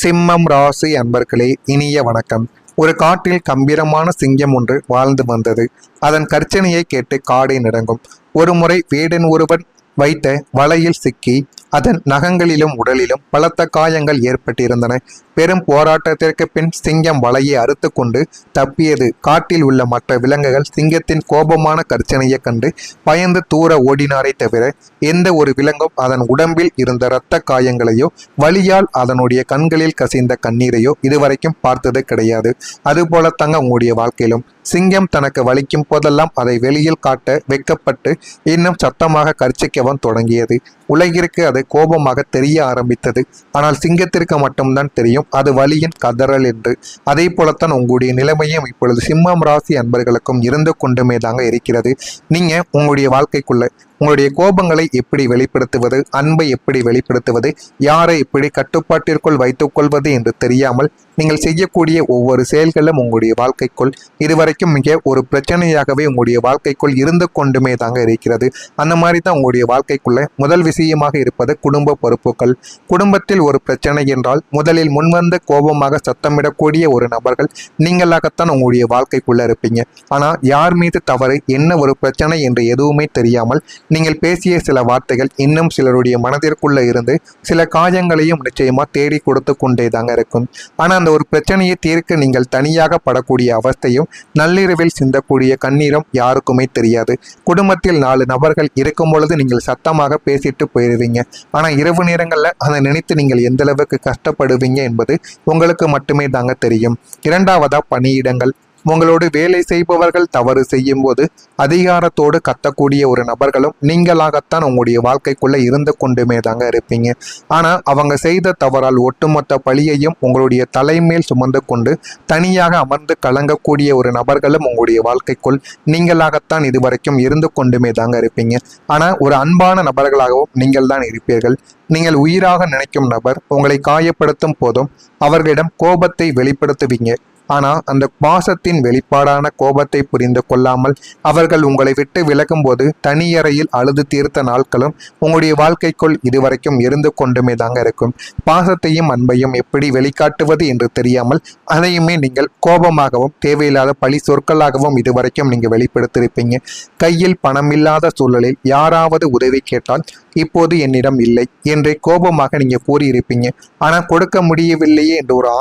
சிம்மம் ராசி அன்பர்களே, இனிய வணக்கம். ஒரு காட்டில் கம்பீரமான சிங்கம் ஒன்று வாழ்ந்து வந்தது. அதன் கர்ச்சனையை கேட்டு காடே நடுங்கும். ஒருமுறை வேடன் ஒருவன் வைத்த வலையில் சிக்கி அதன் நகங்களிலும் உடலிலும் பலத்த காயங்கள் ஏற்பட்டிருந்தன. பெரும் போராட்டத்திற்கு பின் சிங்கம் வலையை அறுத்து கொண்டு தப்பியது. காட்டில் உள்ள மற்ற விலங்குகள் சிங்கத்தின் கோபமான கர்ச்சனையை கண்டு பயந்து தூர ஓடினாரை தவிர எந்த ஒரு விலங்கும் அதன் உடம்பில் இருந்த இரத்த காயங்களையோ வலியால் அதனுடைய கண்களில் கசிந்த கண்ணீரையோ இதுவரைக்கும் பார்த்தது கிடையாது. அதுபோல தங்க உங்களுடைய வாழ்க்கையிலும் சிங்கம் தனக்கு வலிக்கும் போதெல்லாம் அதை வெளியில் காட்ட வெக்கப்பட்டு இன்னும் சத்தமாக கர்ச்சிக்கவும் தொடங்கியது. உலகிற்கு அது கோபமாக தெரிய ஆரம்பித்தது. ஆனால் சிங்கத்திற்கு மட்டும்தான் தெரியும் அது வலியின் கதறல் என்று. அதே போலத்தான் உங்களுடைய நிலைமையும் இப்பொழுது சிம்மம் ராசி அன்பர்களுக்கும் இருந்து கொண்டுமே தாங்க இருக்கிறது. நீங்க உங்களுடைய வாழ்க்கைக்குள்ள உங்களுடைய கோபங்களை எப்படி வெளிப்படுத்துவது, அன்பை எப்படி வெளிப்படுத்துவது, யாரை எப்படி கட்டுப்பாட்டிற்குள் வைத்துக் கொள்வது என்று தெரியாமல் நீங்கள் செய்யக்கூடிய ஒவ்வொரு செயல்களும் உங்களுடைய வாழ்க்கைக்குள் இதுவரைக்கும் மிக ஒரு பிரச்சனையாகவே உங்களுடைய வாழ்க்கைக்குள் இருந்து கொண்டுமே தாங்க இருக்கிறது. அந்த மாதிரி தான் உங்களுடைய வாழ்க்கைக்குள்ள முதல் விஷயமாக இருப்பது குடும்ப பொறுப்புகள். குடும்பத்தில் ஒரு பிரச்சனை என்றால் முதலில் முன்வந்து கோபமாக சத்தமிடக்கூடிய ஒரு நபர்கள் நீங்களாகத்தான் உங்களுடைய வாழ்க்கைக்குள்ள இருப்பீங்க. ஆனால் யார் மீது தவறு, என்ன ஒரு பிரச்சனை என்று எதுவுமே தெரியாமல் நீங்கள் பேசிய சில வார்த்தைகள் இன்னும் சிலருடைய மனதிற்குள்ள இருந்து சில காயங்களையும் நிச்சயமா தேடி கொடுத்து கொண்டே தாங்க இருக்கும். ஆனா அந்த ஒரு பிரச்சனையை தீர்க்க நீங்கள் தனியாக படக்கூடிய அவஸ்தையும் நள்ளிரவில் சிந்தக்கூடிய கண்ணீரும் யாருக்குமே தெரியாது. குடும்பத்தில் 4 நபர்கள் இருக்கும் பொழுது நீங்கள் சத்தமாக பேசிட்டு போயிடுவீங்க. ஆனா இரவு நேரங்கள்ல அதை நினைத்து நீங்கள் எந்த அளவுக்கு கஷ்டப்படுவீங்க என்பது உங்களுக்கு மட்டுமே தாங்க தெரியும். இரண்டாவதா பணியிடங்கள். உங்களோடு வேலை செய்பவர்கள் தவறு செய்யும் போது அதிகாரத்தோடு கத்தக்கூடிய ஒரு நபர்களும் நீங்களாகத்தான் உங்களுடைய வாழ்க்கைக்குள்ள இருந்து கொண்டுமே தாங்க இருப்பீங்க. ஆனா அவங்க செய்த தவறால் ஒட்டுமொத்த பழியையும் உங்களுடைய தலைமேல் சுமந்து கொண்டு தனியாக அமர்ந்து கலங்கக்கூடிய ஒரு நபர்களும் உங்களுடைய வாழ்க்கைக்குள் நீங்களாகத்தான் இதுவரைக்கும் இருந்து கொண்டுமே தாங்க இருப்பீங்க. ஆனா ஒரு அன்பான நபர்களாகவும் நீங்கள் தான் இருப்பீர்கள். நீங்கள் உயிராக நினைக்கும் நபர் உங்களை காயப்படுத்தும் போதும் அவர்களிடம் கோபத்தை வெளிப்படுத்துவீங்க. ஆனால் அந்த பாசத்தின் வெளிப்பாடான கோபத்தை புரிந்து கொள்ளாமல் அவர்கள் உங்களை விட்டு விலகும் போது தனியறையில் அழுது தீர்த்த நாட்களும் உங்களுடைய வாழ்க்கைக்குள் இதுவரைக்கும் இருந்து கொண்டுமே தாங்க இருக்கும். பாசத்தையும் அன்பையும் எப்படி வெளிக்காட்டுவது என்று தெரியாமல் அதையுமே நீங்கள் கோபமாகவும் தேவையில்லாத பழி சொற்களாகவும் இதுவரைக்கும் நீங்கள் வெளிப்படுத்தியிருப்பீங்க. கையில் பணம் இல்லாத சூழலில் யாராவது உதவி கேட்டால் இப்போது என்னிடம் இல்லை என்று கோபமாக நீங்க கூறியிருப்பீங்க. ஆனால் கொடுக்க முடியவில்லையே என்ற ஒரு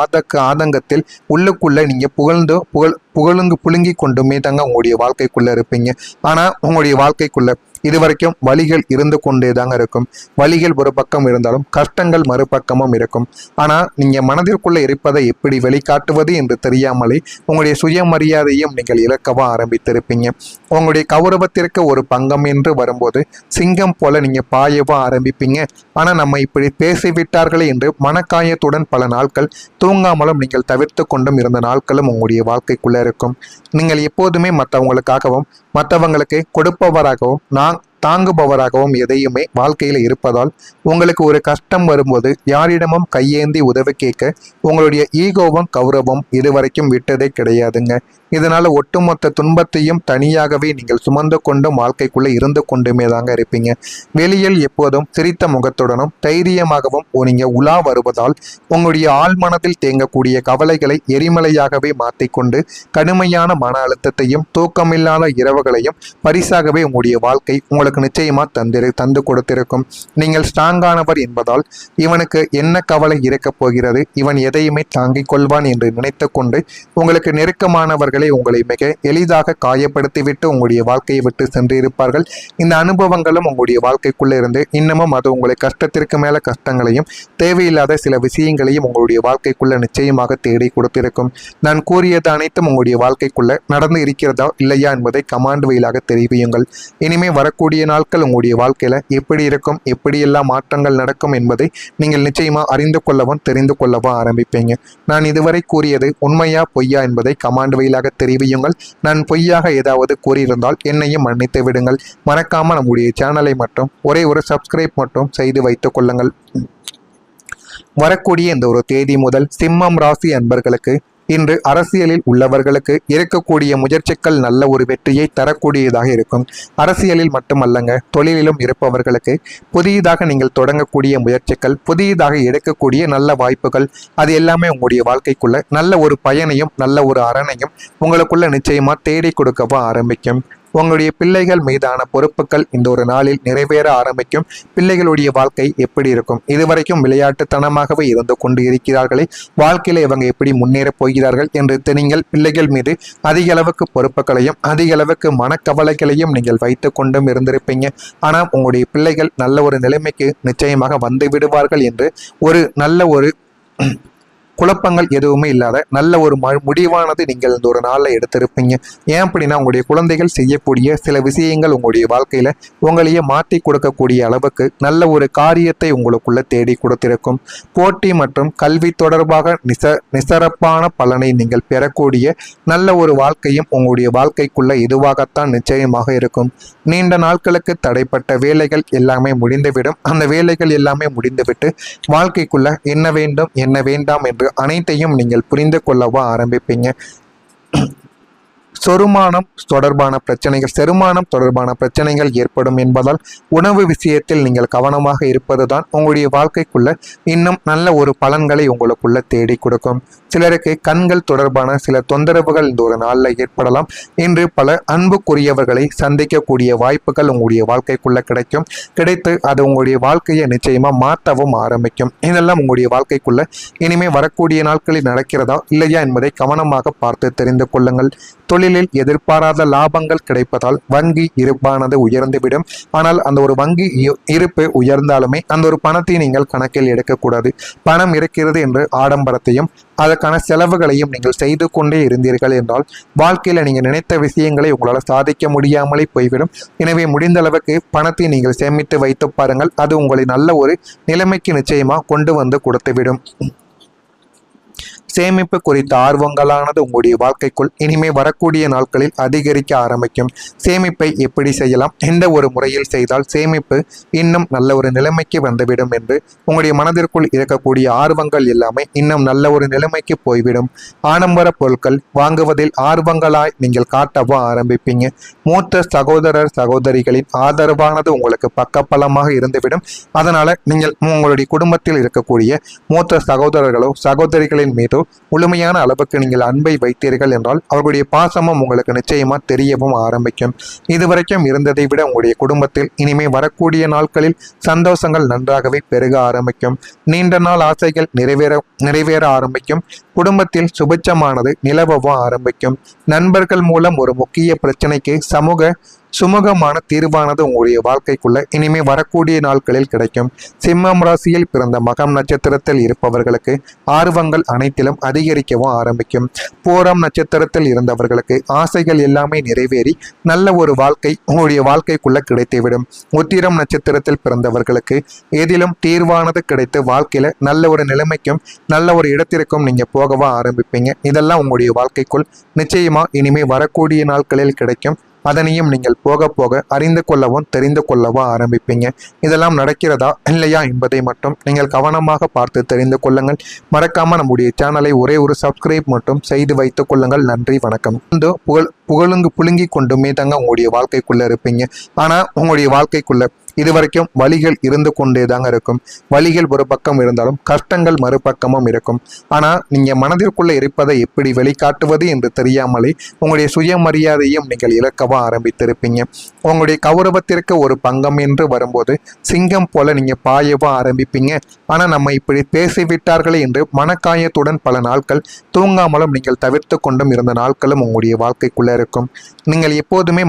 ஆதங்கத்தில் உள்ளுக்குள்ள நீங்க புழுங்கி கொண்டுமே தாங்க உங்களுடைய வாழ்க்கைக்குள்ள இருப்பீங்க. ஆனா உங்களுடைய வாழ்க்கைக்குள்ள இதுவரைக்கும் வலிகள் இருந்து கொண்டே தாங்க இருக்கும். வலிகள் ஒரு பக்கம் இருந்தாலும் கஷ்டங்கள் மறுபக்கமும் இருக்கும். ஆனா நீங்க மனதிற்குள்ள இருப்பதை எப்படி வெளிக்காட்டுவது என்று தெரியாமலே உங்களுடைய சுயமரியாதையும் நீங்கள் இழக்கவா ஆரம்பித்திருப்பீங்க. உங்களுடைய கௌரவத்திற்கு ஒரு பங்கம் என்று வரும்போது சிங்கம் போல நீங்க பாயவா ஆரம்பிப்பீங்க. ஆனா நம்ம இப்படி பேசிவிட்டார்களே என்று மனக்காயத்துடன் பல நாட்கள் தூங்காமலும் நீங்கள் தவிர்த்து கொண்டும் இருந்த நாட்களும் உங்களுடைய வாழ்க்கைக்குள்ள இருக்கும். நீங்கள் எப்போதுமே மற்றவங்களுக்காகவும் மற்றவங்களுக்கு கொடுப்பவராகவும் தாங்குபவராகவும் எதையுமே வாழ்க்கையில் இருப்பதால் உங்களுக்கு ஒரு கஷ்டம் வரும்போது யாரிடமும் கையேந்தி உதவி கேட்க உங்களுடைய ஈகோவும் கௌரவம் இதுவரைக்கும் விட்டதே கிடையாதுங்க. இதனால ஒட்டுமொத்த துன்பத்தையும் தனியாகவே நீங்கள் சுமந்து கொண்டும் வாழ்க்கைக்குள்ள இருந்து கொண்டுமே தாங்க இருப்பீங்க. வெளியில் எப்போதும் சிரித்த முகத்துடனும் தைரியமாகவும் நீங்க உலா வருவதால் உங்களுடைய ஆழ்மனத்தில் தேங்கக்கூடிய கவலைகளை எரிமலையாகவே மாற்றிக்கொண்டு கடுமையான மன அழுத்தத்தையும் தூக்கமில்லாத இரவுகளையும் பரிசாகவே உங்களுடைய வாழ்க்கை உங்களுக்கு நிச்சயமா தந்து கொடுத்திருக்கும். நீங்கள் ஸ்ட்ராங்கானவர் என்பதால் இவனுக்கு என்ன கவலை இருக்கப் போகிறது, இவன் எதையுமே தாங்கிக் கொள்வான் என்று நினைத்து கொண்டு உங்களுக்கு நெருக்கமானவர்கள் உங்களை மிக எளிதாக காயப்படுத்திவிட்டு உங்களுடைய வாழ்க்கையை விட்டு சென்றிருப்பார்கள். இந்த அனுபவங்களும் உங்களுடைய வாழ்க்கைக்குள்ள இருந்து இன்னமும் அது உங்களை கஷ்டத்திற்கு மேல கஷ்டங்களையும் தேவையில்லாத சில விஷயங்களையும் உங்களுடைய வாழ்க்கைக்குள்ள நிச்சயமாக தேடி கொடுத்திருக்கும். நான் கூறியது அனைத்தும் உங்களுடைய வாழ்க்கைக்குள்ள நடந்து இருக்கிறதா இல்லையா என்பதை கமாண்ட் வழியாக தெரிவியுங்கள். இனிமே வரக்கூடிய நாட்கள் உங்களுடைய வாழ்க்கையில எப்படி இருக்கும், எப்படியெல்லாம் மாற்றங்கள் நடக்கும் என்பதை நீங்கள் நிச்சயமா அறிந்து கொள்ளவும் தெரிந்து கொள்ளவும் ஆரம்பிப்பீங்க. நான் இதுவரை கூறியது உண்மையா பொய்யா என்பதை கமாண்ட் வழியாக தெரிவியுங்கள். நான் பொய்யாக ஏதாவது கூறியிருந்தால் என்னையும் மன்னித்து விடுங்கள். மறக்காம நம்முடைய சேனலை மட்டும் ஒரே ஒரு சப்ஸ்கிரைப் மட்டும் செய்து வைத்துக் கொள்ளுங்கள். வரக்கூடிய இந்த ஒரு தேதி முதல் சிம்மம் ராசி அன்பர்களுக்கு இன்று அரசியலில் உள்ளவர்களுக்கு இருக்கக்கூடிய முயற்சிகள் நல்ல ஒரு வெற்றியை தரக்கூடியதாக இருக்கும். அரசியலில் மட்டுமல்லங்க, தொழிலிலும் இருப்பவர்களுக்கு புதியதாக நீங்கள் தொடங்கக்கூடிய முயற்சிகள், புதியதாக எடுக்கக்கூடிய நல்ல வாய்ப்புகள், அது எல்லாமே உங்களுடைய வாழ்க்கைக்குள்ள நல்ல ஒரு பயனையும் நல்ல ஒரு அரணையும் உங்களுக்குள்ள நிச்சயமா தேடி கொடுக்கவும் ஆரம்பிக்கும். உங்களுடைய பிள்ளைகள் மீதான பொறுப்புகள் இந்த ஒரு நாளில் நிறைவேற ஆரம்பிக்கும். பிள்ளைகளுடைய வாழ்க்கை எப்படி இருக்கும்? இதுவரைக்கும் விளையாட்டுத்தனமாகவே இருந்து கொண்டு இருக்கிறார்களே, வாழ்க்கையில இவங்க எப்படி முன்னேறப் போகிறார்கள் என்று நீங்கள் பிள்ளைகள் மீது அதிக அளவுக்கு பொறுப்புகளையும் அதிக அளவுக்கு மனக்கவலைகளையும் நீங்கள் வைத்து கொண்டும் இருந்திருப்பீங்க. ஆனால் உங்களுடைய பிள்ளைகள் நல்ல ஒரு நிலைமைக்கு நிச்சயமாக வந்து விடுவார்கள் என்று ஒரு நல்ல ஒரு குழப்பங்கள் எதுவுமே இல்லாத நல்ல ஒரு முடிவானது நீங்கள் இந்த ஒரு நாளில் எடுத்திருப்பீங்க. ஏன் அப்படின்னா, உங்களுடைய குழந்தைகள் செய்யக்கூடிய சில விஷயங்கள் உங்களுடைய வாழ்க்கையில உங்களையே மாற்றி கொடுக்கக்கூடிய அளவுக்கு நல்ல ஒரு காரியத்தை உங்களுக்குள்ள தேடி கொடுத்திருக்கும். போட்டி மற்றும் கல்வி தொடர்பாக நிசரப்பான பலனை நீங்கள் பெறக்கூடிய நல்ல ஒரு வாழ்க்கையும் உங்களுடைய வாழ்க்கைக்குள்ள இதுவாகத்தான் நிச்சயமாக இருக்கும். நீண்ட நாட்களுக்கு தடைப்பட்ட வேலைகள் எல்லாமே முடிந்துவிடும். அந்த வேலைகள் எல்லாமே முடிந்துவிட்டு வாழ்க்கைக்குள்ள என்ன வேண்டும் என்ன வேண்டாம் என்று அனைத்தையும் நீங்கள் புரிந்து கொள்ளவா ஆரம்பிப்பீங்க. செரிமானம் தொடர்பான பிரச்சனைகள் ஏற்படும் என்பதால் உணவு விஷயத்தில் நீங்கள் கவனமாக இருப்பதுதான் உங்களுடைய வாழ்க்கைக்குள்ள இன்னும் நல்ல ஒரு பலன்களை உங்களுக்குள்ள தேடி கொடுக்கும். சிலருக்கு கண்கள் தொடர்பான சில தொந்தரவுகள் இந்த ஒரு நாளில் ஏற்படலாம். இன்று பல அன்புக்குரியவர்களை சந்திக்கக்கூடிய வாய்ப்புகள் உங்களுடைய வாழ்க்கைக்குள்ள கிடைத்து அது உங்களுடைய வாழ்க்கையை நிச்சயமா மாற்றவும் ஆரம்பிக்கும். இதெல்லாம் உங்களுடைய வாழ்க்கைக்குள்ள இனிமே வரக்கூடிய நாட்களில் நடக்கிறதா இல்லையா என்பதை கவனமாக பார்த்து தெரிந்து கொள்ளுங்கள். தொழிலில் எதிர்பாராத லாபங்கள் கிடைப்பதால் வங்கி இருப்பானது உயர்ந்துவிடும். ஆனால் அந்த ஒரு வங்கி இருப்பு உயர்ந்தாலுமே அந்த ஒரு பணத்தை நீங்கள் கணக்கில் எடுக்கக்கூடாது. பணம் இருக்கிறது என்று ஆடம்பரத்தையும் அதற்கான செலவுகளையும் நீங்கள் செய்து கொண்டே இருந்தீர்கள் என்றால் வாழ்க்கையில் நீங்கள் நினைத்த விஷயங்களை உங்களால் சாதிக்க முடியாமலே போய்விடும். எனவே முடிந்த அளவுக்கு பணத்தை நீங்கள் சேமித்து வைத்து பாருங்கள். அது உங்களை நல்ல ஒரு நிலைமைக்கு நிச்சயமாக கொண்டு வந்து கொடுத்துவிடும். சேமிப்பு குறித்த ஆர்வங்களானது உங்களுடைய வாழ்க்கைக்குள் இனிமே வரக்கூடிய நாட்களில் அதிகரிக்க ஆரம்பிக்கும். சேமிப்பை எப்படி செய்யலாம், எந்த ஒரு முறையில் செய்தால் சேமிப்பு இன்னும் நல்ல ஒரு நிலைமைக்கு வந்துவிடும் என்று உங்களுடைய மனதிற்குள் இருக்கக்கூடிய ஆர்வங்கள் எல்லாமே இன்னும் நல்ல ஒரு நிலைமைக்கு போய்விடும். ஆடம்பர பொருட்கள் வாங்குவதில் ஆர்வங்களாய் நீங்கள் காட்டவும் ஆரம்பிப்பீங்க. மூத்த சகோதரர் சகோதரிகளின் ஆதரவானது உங்களுக்கு பக்கபலமாக இருந்துவிடும். அதனால நீங்கள் உங்களுடைய குடும்பத்தில் இருக்கக்கூடிய மூத்த சகோதரர்களோ சகோதரிகளின் மீதோ முழுமையான அளவுக்கு நீங்கள் அன்பை வைத்தீர்கள் என்றால் அவர்களுடைய பாசமும் உங்களுக்கு நிச்சயமா தெரியவும் ஆரம்பிக்கும். இதுவரைக்கும் இருந்ததை விட உங்களுடைய குடும்பத்தில் இனிமே வரக்கூடிய நாட்களில் சந்தோஷங்கள் நன்றாகவே பெருக ஆரம்பிக்கும். நீண்ட நாள் ஆசைகள் நிறைவேற ஆரம்பிக்கும். குடும்பத்தில் சுபிட்சமானது நிலவவும் ஆரம்பிக்கும். நண்பர்கள் மூலம் ஒரு முக்கிய பிரச்சனைக்கு சுமூகமான தீர்வானது உங்களுடைய வாழ்க்கைக்குள்ள இனிமே வரக்கூடிய நாட்களில் கிடைக்கும். சிம்மம் ராசியில் பிறந்த மகம் நட்சத்திரத்தில் இருப்பவர்களுக்கு ஆர்வங்கள் அனைத்திலும் அதிகரிக்கவும் ஆரம்பிக்கும். பூரம் நட்சத்திரத்தில் இருந்தவர்களுக்கு ஆசைகள் எல்லாமே நிறைவேறி நல்ல ஒரு வாழ்க்கை உங்களுடைய வாழ்க்கைக்குள்ள கிடைத்துவிடும். உத்திரம் நட்சத்திரத்தில் பிறந்தவர்களுக்கு ஏதிலும் தீர்வானது கிடைத்து வாழ்க்கையில நல்ல ஒரு நிலைமைக்கும் நல்ல ஒரு இடத்திற்கும் நீங்க போகவா ஆரம்பிப்பீங்க. இதெல்லாம் உங்களுடைய வாழ்க்கைக்குள் நிச்சயமா இனிமே வரக்கூடிய நாட்களில் கிடைக்கும். அதனையும் நீங்கள் போக போக அறிந்து கொள்ளவும் தெரிந்து கொள்ளவும் ஆரம்பிப்பீங்க. இதெல்லாம் நடக்கிறதா இல்லையா என்பதை மட்டும் நீங்கள் கவனமாக பார்த்து தெரிந்து கொள்ளுங்கள். மறக்காம நம்முடைய சேனலை ஒரே ஒரு சப்ஸ்கிரைப் மட்டும் செய்து வைத்துக் கொள்ளுங்கள். நன்றி, வணக்கம். புழுங்கி கொண்டுமே தாங்க உங்களுடைய வாழ்க்கைக்குள்ள இருப்பீங்க. ஆனா உங்களுடைய வாழ்க்கைக்குள்ள இதுவரைக்கும் வலிகள் இருந்து கொண்டே தாங்க இருக்கும். வலிகள் ஒரு பக்கம் இருந்தாலும் கஷ்டங்கள் மறுபக்கமும் இருக்கும். ஆனா நீங்க மனதிற்குள்ள இருப்பதை எப்படி வெளிக்காட்டுவது என்று தெரியாமலே உங்களுடைய சுயமரியாதையும் நீங்கள் இழக்கவா ஆரம்பித்திருப்பீங்க. உங்களுடைய கௌரவத்திற்கு ஒரு பங்கம் என்று வரும்போது சிங்கம் போல நீங்க பாயவா ஆரம்பிப்பீங்க. ஆனா நம்ம இப்படி பேசிவிட்டார்களே என்று மனக்காயத்துடன் பல நாட்கள் தூங்காமலும் நீங்கள் தவிர்த்து கொண்டும் இருந்த நாட்களும் உங்களுடைய வாழ்க்கைக்குள்ள இருக்கும். நீங்கள் எப்போதுமே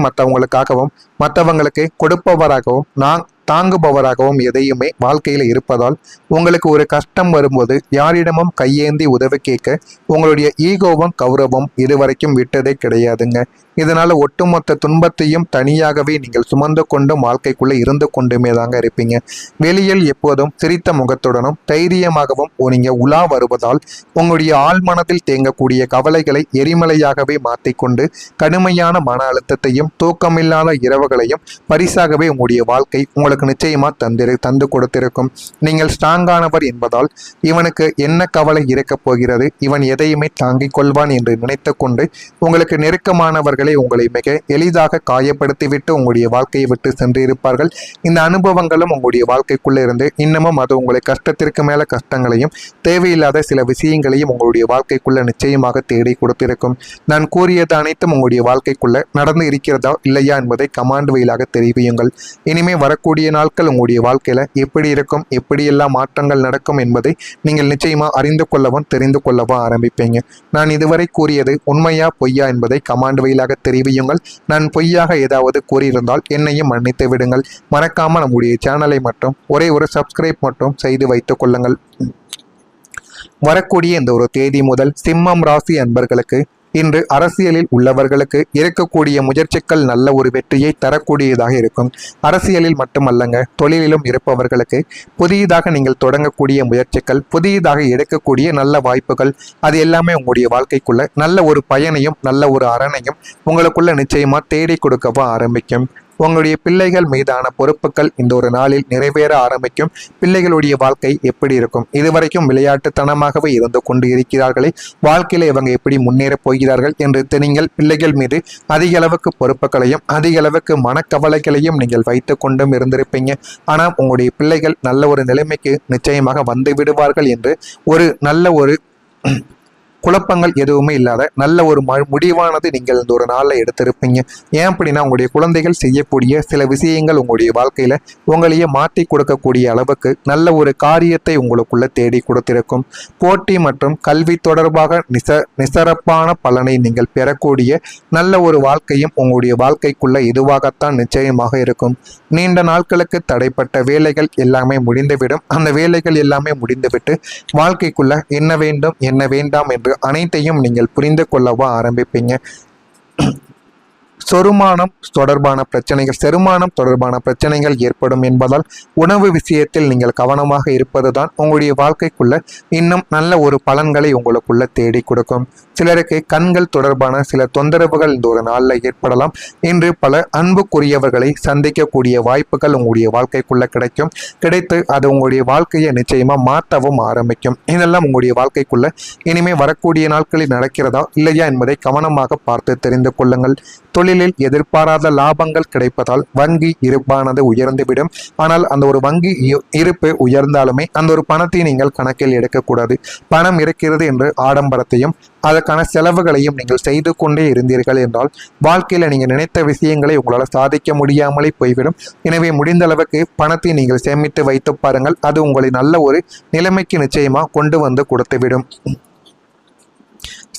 மற்றவங்களுக்கு கொடுப்பவராகவும் தாங்குபவராகவும் எதையுமே வாழ்க்கையில் இருப்பதால் உங்களுக்கு ஒரு கஷ்டம் வரும்போது யாரிடமும் கையேந்தி உதவி கேட்க உங்களுடைய ஈகோவும் கௌரவம் இதுவரைக்கும் விட்டதே கிடையாதுங்க. இதனால ஒட்டுமொத்த துன்பத்தையும் தனியாகவே நீங்கள் சுமந்து கொண்டும் வாழ்க்கைக்குள்ளே இருந்து கொண்டுமே தாங்க இருப்பீங்க. வெளியில் எப்போதும் சிரித்த முகத்துடனும் தைரியமாகவும் நீங்க உலா வருவதால் உங்களுடைய ஆழ்மனத்தில் தேங்கக்கூடிய கவலைகளை எரிமலையாகவே மாற்றிக்கொண்டு கடுமையான மன அழுத்தத்தையும் தூக்கமில்லாத இரவுகளையும் பரிசாகவே உங்களுடைய வாழ்க்கை உங்களுக்கு உங்களுக்கு நிச்சயமா தந்து கொடுத்திருக்கும். நீங்கள் ஸ்ட்ராங்கானவர் என்பதால் இவனுக்கு என்ன கவலை இருக்கப் போகிறது, இவன் எதையுமே தாங்கிக் கொள்வான் என்று நினைத்து கொண்டு உங்களுக்கு நெருக்கமானவர்களை உங்களை மிக எளிதாக காயப்படுத்திவிட்டு உங்களுடைய வாழ்க்கையை விட்டு சென்றிருப்பார்கள். இந்த அனுபவங்களும் உங்களுடைய வாழ்க்கைக்குள்ள இருந்து இன்னமும் அது உங்களை கஷ்டத்திற்கு மேல கஷ்டங்களையும் தேவையில்லாத சில விஷயங்களையும் உங்களுடைய வாழ்க்கைக்குள்ள நிச்சயமாக தேடி கொடுத்திருக்கும். நான் கூறியது அனைத்தும் உங்களுடைய வாழ்க்கைக்குள்ள நடந்து இருக்கிறதா இல்லையா என்பதை கமாண்ட் வழியாக தெரிவியுங்கள். இனிமே வரக்கூடிய நாட்கள் உங்களுடைய வாழ்க்கையில எப்படி இருக்கும், எப்படியெல்லாம் மாற்றங்கள் நடக்கும் என்பதை நீங்கள் நிச்சயமா அறிந்து கொள்ளவும் தெரிந்து கொள்ளவும் ஆரம்பிப்பீங்க. நான் இதுவரை கூறியது உண்மையா பொய்யா என்பதை கமாண்ட் வழியாக தெரிவியுங்கள். நான் பொய்யாக ஏதாவது கூறியிருந்தால் என்னையும் மன்னித்து விடுங்கள். மறக்காம நம்முடைய சேனலை மட்டும் ஒரே ஒரு சப்ஸ்கிரைப் மட்டும் செய்து வைத்துக் கொள்ளுங்கள். வரக்கூடிய இந்த ஒரு தேதி முதல் சிம்மம் ராசி அன்பர்களுக்கு இன்று அரசியலில் உள்ளவர்களுக்கு இருக்கக்கூடிய முயற்சிகள் நல்ல ஒரு வெற்றியை தரக்கூடியதாக இருக்கும். அரசியலில் மட்டுமல்லங்க, தொழிலிலும் இருப்பவர்களுக்கு புதியதாக நீங்கள் தொடங்கக்கூடிய முயற்சிகள், புதியதாக எடுக்கக்கூடிய நல்ல வாய்ப்புகள், அது எல்லாமே உங்களுடைய வாழ்க்கைக்குள்ள நல்ல ஒரு பயனையும் நல்ல ஒரு அரணையும் உங்களுக்குள்ள நிச்சயமா தேடி கொடுக்கவும் ஆரம்பிக்கும். உங்களுடைய பிள்ளைகள் மீதான பொறுப்புகள் இந்த ஒரு நாளில் நிறைவேற ஆரம்பிக்கும். பிள்ளைகளுடைய வாழ்க்கை எப்படி இருக்கும், இதுவரைக்கும் விளையாட்டுத்தனமாகவே இருந்து கொண்டு இருக்கிறார்களே, வாழ்க்கையில இவங்க எப்படி முன்னேறப் போகிறார்கள் என்று நீங்கள் பிள்ளைகள் மீது அதிக அளவுக்கு பொறுப்புகளையும் அதிக அளவுக்கு மனக்கவலைகளையும் நீங்கள் வைத்து கொண்டும் இருந்திருப்பீங்க. ஆனால் உங்களுடைய பிள்ளைகள் நல்ல ஒரு நிலைமைக்கு நிச்சயமாக வந்து விடுவார்கள் என்று ஒரு நல்ல ஒரு குழப்பங்கள் எதுவுமே இல்லாத நல்ல ஒரு முடிவானது நீங்கள் இந்த ஒரு நாளில் எடுத்திருப்பீங்க. ஏன் அப்படின்னா உங்களுடைய குழந்தைகள் செய்யக்கூடிய சில விஷயங்கள் உங்களுடைய வாழ்க்கையில உங்களையே மாற்றி கொடுக்கக்கூடிய அளவுக்கு நல்ல ஒரு காரியத்தை உங்களுக்குள்ள தேடி கொடுத்திருக்கும். போட்டி மற்றும் கல்வி தொடர்பாக நிசரப்பான பலனை நீங்கள் பெறக்கூடிய நல்ல ஒரு வாழ்க்கையும் உங்களுடைய வாழ்க்கைக்குள்ள இதுவாகத்தான் நிச்சயமாக இருக்கும். நீண்ட நாட்களுக்கு தடைப்பட்ட வேலைகள் எல்லாமே முடிந்துவிடும். அந்த வேலைகள் எல்லாமே முடிந்துவிட்டு வாழ்க்கைக்குள்ள என்ன வேண்டும் என்ன வேண்டாம் என்று அனைத்தையும் நீங்கள் புரிந்து கொள்ளவோ ஆரம்பிப்பீங்க. செரிமானம் தொடர்பான பிரச்சனைகள் ஏற்படும் என்பதால் உணவு விஷயத்தில் நீங்கள் கவனமாக இருப்பதுதான் உங்களுடைய வாழ்க்கைக்குள்ள இன்னும் நல்ல ஒரு பலன்களை உங்களுக்குள்ள தேடி கொடுக்கும். சிலருக்கு கண்கள் தொடர்பான சில தொந்தரவுகள் இந்த ஒரு நாளில் ஏற்படலாம். இன்று பல அன்புக்குரியவர்களை சந்திக்கக்கூடிய வாய்ப்புகள் உங்களுடைய வாழ்க்கைக்குள்ள கிடைத்து அது உங்களுடைய வாழ்க்கையை நிச்சயமா மாற்றவும் ஆரம்பிக்கும். இதெல்லாம் உங்களுடைய வாழ்க்கைக்குள்ள இனிமே வரக்கூடிய நாட்களில் நடக்கிறதா இல்லையா என்பதை கவனமாக பார்த்து தெரிந்து கொள்ளுங்கள். தொழிலில் எதிர்பாராத லாபங்கள் கிடைப்பதால் வங்கி இருப்பானது உயர்ந்துவிடும். ஆனால் அந்த ஒரு வங்கி இருப்பு உயர்ந்தாலுமே அந்த ஒரு பணத்தை நீங்கள் கணக்கில் எடுக்கக்கூடாது. பணம் இருக்கிறது என்று ஆடம்பரத்தையும் அதற்கான செலவுகளையும் நீங்கள் செய்து கொண்டே இருந்தீர்கள் என்றால் வாழ்க்கையில நீங்க நினைத்த விஷயங்களை உங்களால் சாதிக்க முடியாமலே போய்விடும். எனவே முடிந்த அளவுக்கு பணத்தை நீங்கள் சேமித்து வைத்து பாருங்கள். அது உங்களை நல்ல ஒரு நிலைமைக்கு நிச்சயமா கொண்டு வந்து கொடுத்துவிடும்.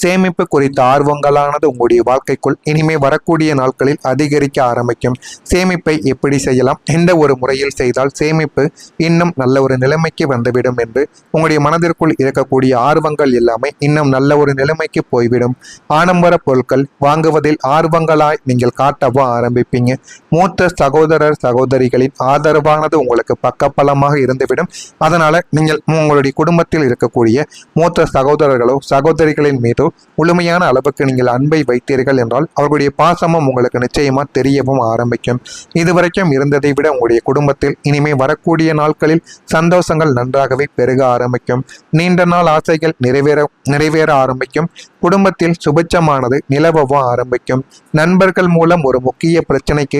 சேமிப்பு குறித்த ஆர்வங்களானது உங்களுடைய வாழ்க்கைக்குள் இனிமே வரக்கூடிய நாட்களில் அதிகரிக்க ஆரம்பிக்கும். சேமிப்பை எப்படி செய்யலாம், எந்த ஒரு முறையில் செய்தால் சேமிப்பு இன்னும் நல்ல ஒரு நிலைமைக்கு வந்துவிடும் என்று உங்களுடைய மனதிற்குள் இருக்கக்கூடிய ஆர்வங்கள் எல்லாமே இன்னும் நல்ல ஒரு நிலைமைக்கு போய்விடும். ஆடம்பர பொருட்கள் வாங்குவதில் ஆர்வங்களாய் நீங்கள் காட்டவும் ஆரம்பிப்பீங்க. மூத்த சகோதரிகளின் ஆதரவானது உங்களுக்கு பக்கபலமாக இருந்துவிடும். அதனால நீங்கள் உங்களுடைய குடும்பத்தில் இருக்கக்கூடிய மூத்த சகோதரிகளின் மீதோ முழுமையான அளவுக்கு நீங்கள் அன்பை வைத்தீர்கள் என்றால் அவர்களுடைய பாசமும் உங்களுக்கு நிச்சயமா தெரியவும் ஆரம்பிக்கும். இதுவரைக்கும் இருந்ததை விட உங்களுடைய குடும்பத்தில் இனிமே வரக்கூடிய நாட்களில் சந்தோஷங்கள் நன்றாகவே பெருக ஆரம்பிக்கும். நீண்ட நாள் ஆசைகள் நிறைவேற ஆரம்பிக்கும். குடும்பத்தில் சுபிட்சமானது நிலவவும் ஆரம்பிக்கும். நண்பர்கள் மூலம் ஒரு முக்கிய பிரச்சனைக்கு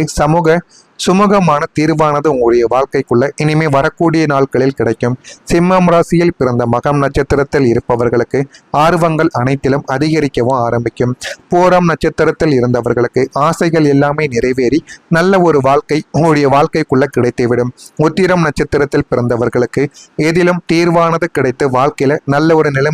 சுமூகமான தீர்வானது உங்களுடைய வாழ்க்கைக்குள்ள இனிமே வரக்கூடிய நாட்களில் கிடைக்கும். சிம்மம் ராசியில் பிறந்த மகம் நட்சத்திரத்தில் இருப்பவர்களுக்கு ஆர்வங்கள் அனைத்திலும் அதிகரிக்கவும் ஆரம்பிக்கும். பூரம் நட்சத்திரத்தில் இருந்தவர்களுக்கு ஆசைகள் எல்லாமே நிறைவேறி நல்ல ஒரு வாழ்க்கை உங்களுடைய வாழ்க்கைக்குள்ள கிடைத்துவிடும். உத்திரம் நட்சத்திரத்தில் பிறந்தவர்களுக்கு எதிலும் தீர்வானது கிடைத்து வாழ்க்கையில நல்ல ஒரு நிலைமை